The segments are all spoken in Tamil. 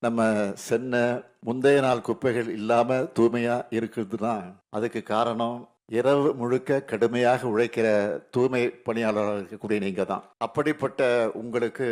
நம்ம சென்னை முந்தைய நாள் குப்பைகள் இல்லாம தூய்மையா இருக்குதுன்னா அதுக்கு காரணம் இரவு முழுக்க கடுமையாக உழைக்கிற தூய்மை பணியாளராக இருக்கக்கூடிய நீங்க தான். அப்படிப்பட்ட உங்களுக்கு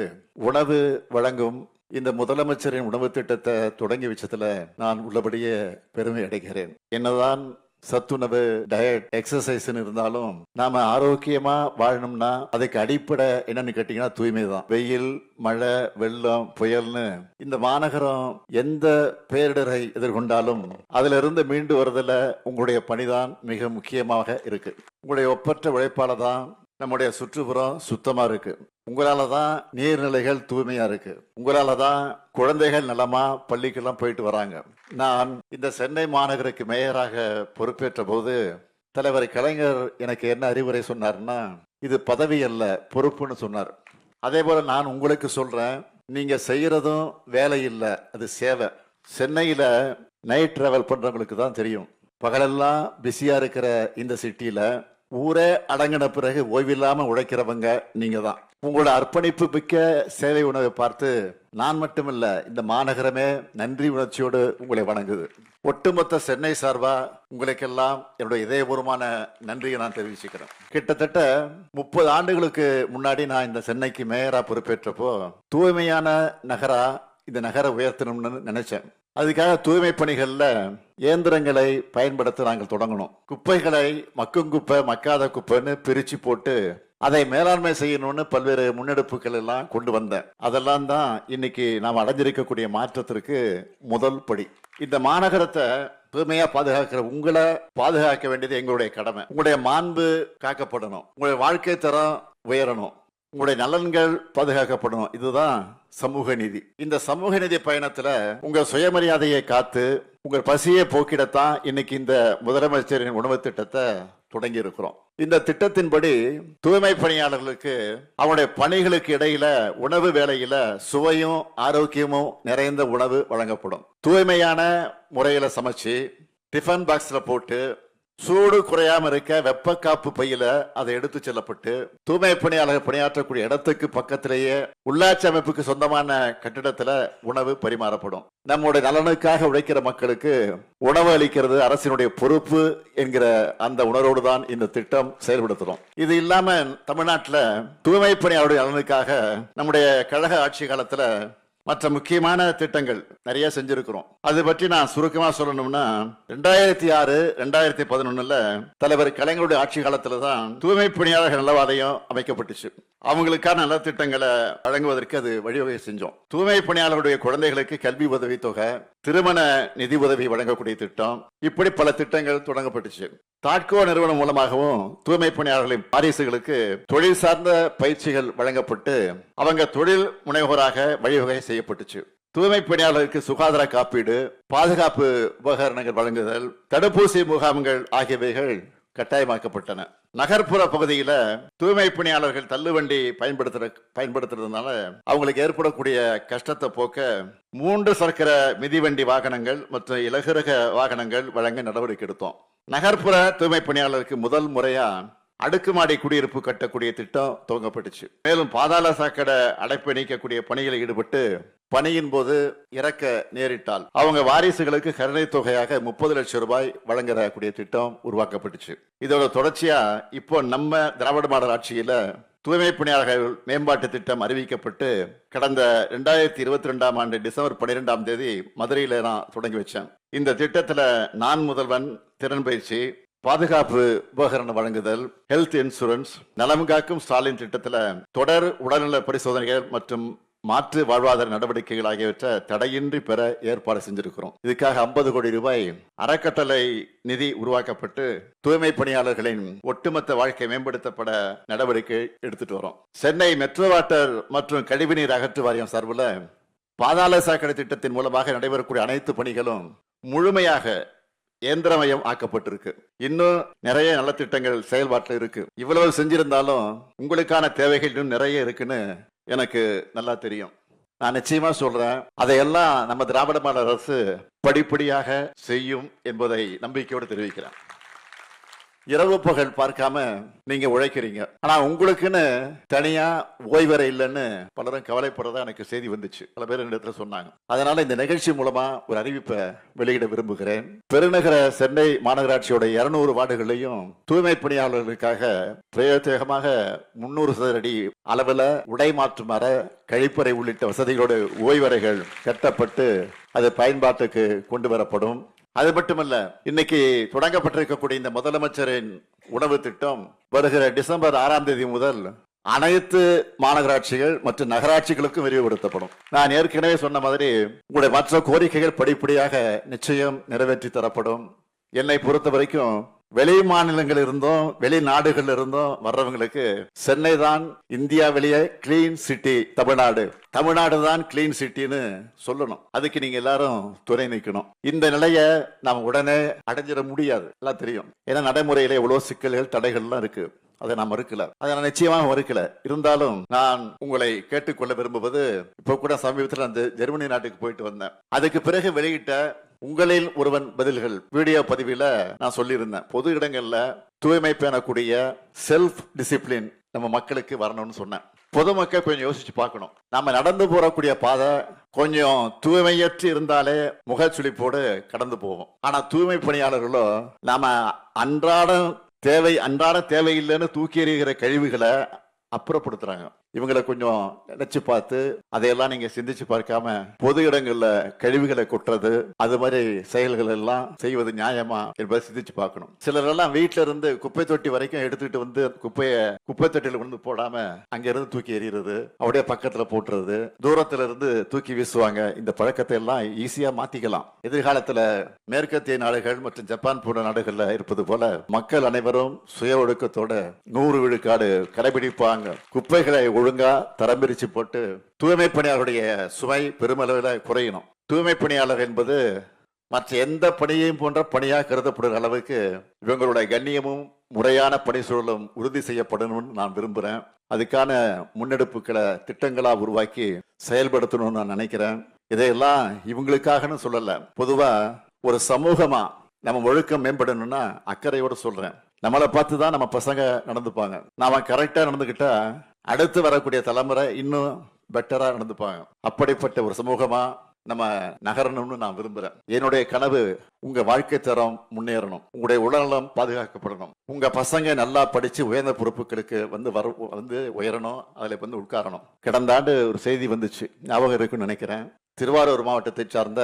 உணவு வழங்கும் இந்த முதலமைச்சரின் உணவு திட்டத்தை தொடங்கி வச்சதுல நான் உள்ளபடியே பெருமை அடைகிறேன். என்னதான் சத்துணவு டயட் எக்ஸசைஸ் இருந்தாலும் நாம ஆரோக்கியமா வாழணும்னா அதுக்கு அடிப்படை என்னன்னு கேட்டீங்கன்னா தூய்மை தான். வெயில், மழை, வெள்ளம், புயல்னு இந்த மாநகரம் எந்த பேரிடரை எதிர்கொண்டாலும் அதுல இருந்து மீண்டு வருதுல உங்களுடைய பணிதான் மிக முக்கியமாக இருக்கு. உங்களுடைய ஒப்பற்ற உழைப்பால தான் நம்முடைய சுற்றுப்புறம் சுத்தமா இருக்கு. உங்களால தான் நீர்நிலைகள் தூய்மையா இருக்கு. உங்களால தான் குழந்தைகள் நலமா பள்ளிக்கெல்லாம் போயிட்டு வராங்க. நான் இந்த சென்னை மாநகருக்கு மேயராக பொறுப்பேற்ற போது தலைவர் கலைஞர் எனக்கு என்ன அறிவுரை சொன்னார்னா, இது பதவி அல்ல பொறுப்புன்னு சொன்னார். அதே போல நான் உங்களுக்கு சொல்றேன், நீங்க செய்யறதும் வேலை இல்லை, அது சேவை. சென்னையில நைட் டிராவல் பண்றவங்களுக்கு தான் தெரியும். பகலெல்லாம் பிஸியா இருக்கிற இந்த சிட்டியில ஊரே அடங்கின பிறகு ஓய்வில்லாம உழைக்கிறவங்க நீங்க தான். உங்களோட அர்ப்பணிப்பு மிக்க சேவை உணவை பார்த்து நான் மட்டுமில்ல, இந்த மாநகரமே நன்றி உணர்ச்சியோடு உங்களை வணங்குது. ஒட்டுமொத்த சென்னை சார்பா உங்களுக்கெல்லாம் என்னுடைய இதயபூர்வமான நன்றியை நான் தெரிவிச்சுக்கிறேன். கிட்டத்தட்ட 30 ஆண்டுகளுக்கு முன்னாடி நான் இந்த சென்னைக்கு மேயரா பொறுப்பேற்றப்போ தூய்மையான நகரா இந்த நகரை உயர்த்தணும்னு நினைச்சேன். அதுக்காக தூய்மை பணிகள்ல இயந்திரங்களை பயன்படுத்த நாங்கள் தொடங்கணும். குப்பைகளை மக்கும் குப்பை, மக்காத குப்பைன்னு பிரிச்சு போட்டு அதை மேலாண்மை செய்யணும்னு பல்வேறு முன்னெடுப்புகள் எல்லாம் கொண்டு வந்தேன். அதெல்லாம் தான் இன்னைக்கு நாம் அடைஞ்சிருக்கக்கூடிய மாற்றத்திற்கு முதல் படி. இந்த மாநகரத்தை தூய்மையா பாதுகாக்கிற உங்களை பாதுகாக்க வேண்டியது எங்களுடைய கடமை. உங்களுடைய மாண்பு காக்கப்படணும், உங்களுடைய வாழ்க்கை தரம் உயரணும், உங்களுடைய நலன்கள் பாதுகாக்கப்படணும். இதுதான் சமூக நீதி. இந்த சமூக நீதி பயணத்துல உங்க சுயமரியாதையை காத்து உங்கள் பசியை போக்கிடத்தான் இன்னைக்கு இந்த முதலமைச்சரின் உணவு திட்டத்தை தொடங்கி இருக்கிறோம். இந்த திட்டத்தின்படி தூய்மை பணியாளர்களுக்கு அவருடைய பணிகளுக்கு இடையில உணவு வேளையில சுவையும் ஆரோக்கியமும் நிறைந்த உணவு வழங்கப்படும். தூய்மையான முறையில சமைச்சு டிஃபன் பாக்ஸ்ல போட்டு சூடு குறையாம இருக்க வெப்ப காப்பு பையில அதை எடுத்து செல்லப்பட்டு தூய்மை பணியாளர்கள் பணியாற்றக்கூடிய இடத்துக்கு பக்கத்திலேயே உள்ளாட்சி அமைப்புக்கு சொந்தமான கட்டிடத்துல உணவு பரிமாறப்படும். நம்முடைய நலனுக்காக உழைக்கிற மக்களுக்கு உணவு அளிக்கிறது அரசினுடைய பொறுப்பு என்கிற அந்த உணர்வோடு தான் இந்த திட்டம் செயல்படுத்துறோம். இது இல்லாம தமிழ்நாட்டில் தூய்மை பணியாளருடைய நலனுக்காக நம்முடைய கழக ஆட்சி காலத்துல மற்ற முக்கியமான திட்டங்கள் நிறைய செஞ்சிருக்கிறோம். அது பற்றி நான் சுருக்கமா சொல்லணும்னா, 2006, 2011 தலைவர் கலைஞருடைய ஆட்சி காலத்துல தான் தூய்மை பணியாளர்கள் நல வாரியம் அமைக்கப்பட்டுச்சு. அவங்களுக்கான நல திட்டங்களை வழங்குவதற்கு அது வழிவகை செஞ்சோம். தூய்மை பணியாளர்களுடைய குழந்தைகளுக்கு கல்வி உதவி தொகை, திருமண நிதி உதவி வழங்கக்கூடிய திட்டம், இப்படி பல திட்டங்கள் தொடங்கப்பட்டுச்சு. தாட்கோ நிறுவனம் மூலமாகவும் தூய்மை பணியாளர்களின் வாரிசுகளுக்கு தொழில் சார்ந்த பயிற்சிகள் வழங்கப்பட்டு அவங்க தொழில் முனைவோராக வழிவகை செய்யப்பட்டுச்சு. தூய்மை பணியாளர்களுக்கு சுகாதார காப்பீடு, பாதுகாப்பு உபகரணங்கள் வழங்குதல், தடுப்பூசி முகாம்கள் ஆகியவைகள் கட்டாயமாக்கப்பட்டன. நகர்ப்புற பகுதியில தூய்மை பணியாளர்கள் தள்ளுவண்டி பயன்படுத்துறதுனால அவங்களுக்கு ஏற்படக்கூடிய கஷ்டத்தை போக்க 3 சக்கர மிதிவண்டி வாகனங்கள் மற்றும் இலகுரக வாகனங்கள் வழங்க நடவடிக்கை எடுத்தோம். நகர்ப்புற தூய்மை பணியாளருக்கு முதல் முறையா அடுக்குமாடி குடியிருப்பு கட்டக்கூடிய திட்டம் துவங்கப்பட்டுச்சு. மேலும் பாதாள சாக்கடை அடைப்பை நீக்கக்கூடிய பணிகளில் ஈடுபட்டு பணியின் போது இறக்க நேரிட்டால் அவங்க வாரிசுகளுக்கு கருணை தொகையாக 30 லட்சம் ரூபாய் வழங்கக்கூடிய திட்டம் உருவாக்கப்பட்டுச்சு. இதோட தொடர்ச்சியா இப்போ நம்ம திராவிட மாடல் ஆட்சியில தூய்மை பணியாளர்கள் மேம்பாட்டு திட்டம் அறிவிக்கப்பட்டு கடந்த 2022ஆம் ஆண்டு டிசம்பர் 12ஆம் தேதி மதுரையில நான் தொடங்கி வச்சேன். இந்த திட்டத்துல நான் முதல்வன், திறன் பயிற்சி, பாதுகாப்பு உபகரணம் வழங்குதல், ஹெல்த் இன்சூரன்ஸ், நலம் காக்கும் ஸ்டாலின் திட்டத்துல தொடர் உடல்நல பரிசோதனைகள் மற்றும் மாற்று வாழ்வாதார நடவடிக்கைகள் ஆகியவற்றை தடையின்றி பெற ஏற்பாடு செஞ்சிருக்கிறோம். இதுக்காக 50 கோடி ரூபாய் அறக்கட்டளை நிதி உருவாக்கப்பட்டு தூய்மை பணியாளர்களின் ஒட்டுமொத்த வாழ்க்கை மேம்படுத்தப்பட நடவடிக்கை எடுத்துட்டு வரோம். சென்னை மெட்ரோ வாட்டர் மற்றும் கழிவுநீர் அகற்று வாரியம் சார்பில் பாதாள சாக்கடை திட்டத்தின் மூலமாக நடைபெறக்கூடிய அனைத்து பணிகளும் முழுமையாக இயந்திரமயம் ஆக்கப்பட்டிருக்கு. இன்னும் நிறைய நல்ல திட்டங்கள் செயல்பாட்டில் இருக்கு. இவ்வளவு செஞ்சிருந்தாலும் உங்களுக்கான தேவைகள் இன்னும் நிறைய இருக்குன்னு எனக்கு நல்லா தெரியும். நான் நிச்சயமா சொல்றேன், அதையெல்லாம் நம்ம திராவிட மாடல் அரசு படிப்படியாக செய்யும் என்பதை நம்பிக்கையோடு தெரிவிக்கிறேன். இரவு பகல் பார்க்காம நீங்க உழைக்கிறீங்க. ஆனா உங்களுக்குன்னு தனியா ஓய்வறை இல்லைன்னு பலரும் கவலைப்படுறதா எனக்கு செய்தி வந்துச்சு. பல பேர் இடத்துல சொன்னாங்க. அதனால இந்த நிகழ்ச்சி மூலமா ஒரு அறிவிப்பை வெளியிட விரும்புகிறேன். பெருநகர சென்னை மாநகராட்சியோட 200 வார்டுகளையும் தூய்மை பணியாளர்களுக்காக பிரத்யேகமாக 300 சதுர அடி அளவில் உடை மாற்றும் அறை, கழிப்பறை உள்ளிட்ட வசதிகளோடு ஓய்வறைகள் கட்டப்பட்டு அது பயன்பாட்டுக்கு கொண்டு வரப்படும். அது மட்டுமல்ல, இன்னைக்கு தொடங்கப்பட்டிருக்கக்கூடிய இந்த முதலமைச்சரின் உணவு திட்டம் வருகிற டிசம்பர் 6ஆம் தேதி முதல் அனைத்து மாநகராட்சிகள் மற்றும் நகராட்சிகளுக்கும் விரிவுபடுத்தப்படும். நான் ஏற்கனவே சொன்ன மாதிரி உங்களுடைய மற்ற கோரிக்கைகள் படிப்படியாக நிச்சயம் நிறைவேற்றி தரப்படும். என்னை பொறுத்த வரைக்கும் வெளி மாநிலங்கள் இருந்தும் வெளிநாடுகள் இருந்தும் வர்றவங்களுக்கு சென்னை தான் இந்தியாவிலேயே கிளீன் சிட்டி, தமிழ்நாடு தான் கிளீன் சிட்டின்னு சொல்லணும். அதுக்கு நீங்க எல்லாரும் துணை நிற்கணும். இந்த நிலையை நாம் உடனே அடைஞ்சிட முடியாது, எல்லாம் தெரியும். ஏன்னா நடைமுறையில எவ்வளவு சிக்கல்கள், தடைகள்லாம் இருக்கு. அதை நான் மறுக்கல, அதை நான் நிச்சயமாக மறுக்கல. இருந்தாலும் நான் உங்களை கேட்டுக்கொள்ள விரும்புவது, இப்ப கூட சமீபத்தில் அந்த ஜெர்மனி நாட்டுக்கு போயிட்டு வந்தேன். அதுக்கு பிறகு வெளியிட்ட உங்களில் ஒருவன் பதில்கள் வீடியோ பதிவில் நான் சொல்லியிருந்தேன், பொது இடங்கள்ல தூய்மை பேணக்கூடிய செல்ஃப் டிசிப்ளின் நம்ம மக்களுக்கு வரணும்னு சொன்னேன். பொதுமக்கள் கொஞ்சம் யோசிச்சு பார்க்கணும். நாம நடந்து போறக்கூடிய பாதை கொஞ்சம் தூய்மையற்று இருந்தாலே முகச்சுளிப்போடு கடந்து போவோம். ஆனா தூய்மை பணியாளர்களோ நாம அன்றாட தேவையில்லைன்னு தூக்கி எறிகிற கழிவுகளை அப்புறப்படுத்துறாங்க. இவங்களை கொஞ்சம் நினைச்சு பார்த்து அதையெல்லாம் நீங்க சிந்திச்சு பார்க்காம பொது இடங்கள்ல கழிவுகளை கொட்டுறது, அது மாதிரி செயல்கள் எல்லாம் செய்வது நியாயமா என்பதை சிந்திச்சு பார்க்கணும். சிலர் எல்லாம் வீட்டுல இருந்து குப்பை தொட்டி வரைக்கும் எடுத்துக்கிட்டு வந்து குப்பை தொட்டியில வந்து போடாம அங்க இருந்து தூக்கி எறிகிறது, அப்படியே பக்கத்துல போட்டுறது, தூரத்துல இருந்து தூக்கி வீசுவாங்க. இந்த பழக்கத்தை எல்லாம் ஈஸியா மாத்திக்கலாம். எதிர்காலத்துல மேற்கத்திய நாடுகள் மற்றும் ஜப்பான் போன்ற நாடுகள்ல இருப்பது போல மக்கள் அனைவரும் சுய ஒழுக்கத்தோட 100 விழுக்காடு கடைபிடிப்பாங்க. குப்பைகளை ஒழுங்கா தரம் பிரிச்சு போட்டு தூய்மை பணியாளருடைய சுமை பெருமளவில் குறையணும். தூய்மை பணியாளர் என்பது மற்ற எந்த பணியையும் போன்ற பணியாக கருதப்படுகிற அளவுக்கு இவங்களுடைய கண்ணியமும் முறையான பணி சூழலும் உறுதி செய்யப்படணும்னு நான் விரும்புறேன். அதுக்கான முன்னெடுப்புகளை திட்டங்களா உருவாக்கி செயல்படுத்தணும்னு நான் நினைக்கிறேன். இதையெல்லாம் இவங்களுக்காகனு சொல்லல, பொதுவா ஒரு சமூகமா நம்ம ஒழுக்கம் மேம்படணும்னா அக்கறையோடு சொல்றேன். நம்மளை பார்த்து தான் நம்ம பசங்க நடந்துப்பாங்க. நாம கரெக்டா நடந்துகிட்டா அடுத்து வரக்கூடிய தலைமுறை இன்னும் பெட்டரா நடந்துப்பாங்க. அப்படிப்பட்ட ஒரு சமூகமா நம்ம நகரணும்னு நான் விரும்புறேன். என்னுடைய கனவு உங்க வாழ்க்கை தரம் முன்னேறணும், உங்களுடைய உடல்நலம் பாதுகாக்கப்படணும், உங்க பசங்க நல்லா படிச்சு உயர்ந்த பொறுப்புகளுக்கு வந்து உயரணும், அதுல வந்து உட்காரணும். கடந்த ஆண்டு ஒரு செய்தி வந்துச்சு, ஞாபகம் இருக்குன்னு நினைக்கிறேன். திருவாரூர் மாவட்டத்தை சார்ந்த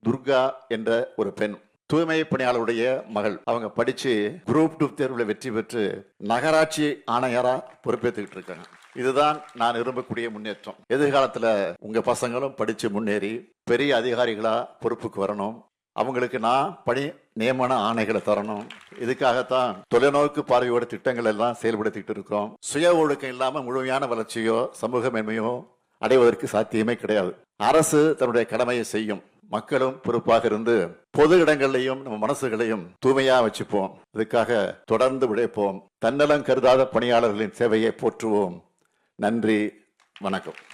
துர்கா என்ற ஒரு பெண், தூய்மை பணியாளருடைய மகள். அவங்க படிச்சு குரூப் 2 தேர்வுல வெற்றி பெற்று நகராட்சி ஆணையரா பொறுப்பேற்றுக்கிட்டு இருக்காங்க. இதுதான் நான் விரும்பக்கூடிய முன்னேற்றம். எதிர்காலத்துல உங்க பசங்களும் படிச்சு முன்னேறி பெரிய அதிகாரிகளா பொறுப்புக்கு வரணும். அவங்களுக்கு நான் பணி நியமன ஆணைகளை தரணும். இதுக்காகத்தான் தொலைநோக்கு பார்வையோட திட்டங்கள் எல்லாம் செயல்படுத்திட்டு இருக்கிறோம். சுய ஒழுக்கம் இல்லாம முழுமையான வளர்ச்சியோ சமூக மேன்மையோ அடைவதற்கு சாத்தியமே கிடையாது. அரசு தன்னுடைய கடமையை செய்யும். மக்களும் பொறுப்பாக இருந்து பொது இடங்களையும் நம்ம மனசுகளையும் தூய்மையா வச்சுப்போம். இதுக்காக தொடர்ந்து உழைப்போம். தன்னலம் கருதாத பணியாளர்களின் சேவையை போற்றுவோம். நன்றி, வணக்கம்.